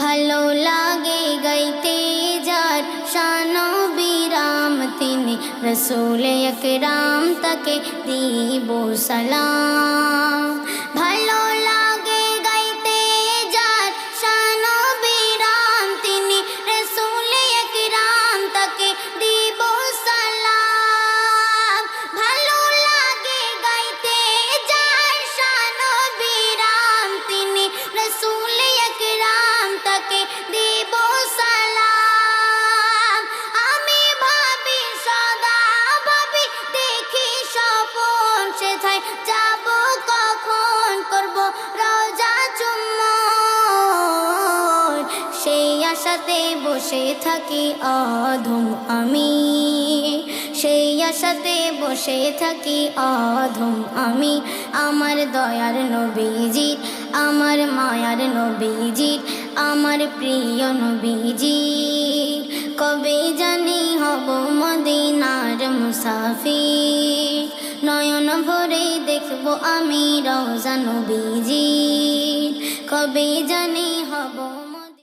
ভালো লাগে গাইতে যার শান বিরাম তিনি রসূল আকরাম তাকে দিব সালাম। ভালো লাগে গাইতে যার শান বিরাম তিনি রসূল আকরাম তাকে দিব সালাম। ভালো লাগে গাইতে যার শান বিরাম তিনি রসূল আকরাম তাকে দিব সালাম। আমি ভাবি সদা ভাবি দেখি স্বপন সেথায় যাব কখন করব রওজা চুম্বন। সেই আশাতে বসে থাকি অধম আমি, সেই আশাতে বসে থাকি অধম আমি। আমার দয়ার নবীজির, আমার মায়ার নবীজির, আমার প্রিয় নবীজির কবে জানি হব মদিনার মুসাফির। নয়ন ভরে দেখব আমি রওজা নবীজির কবে জানি হব।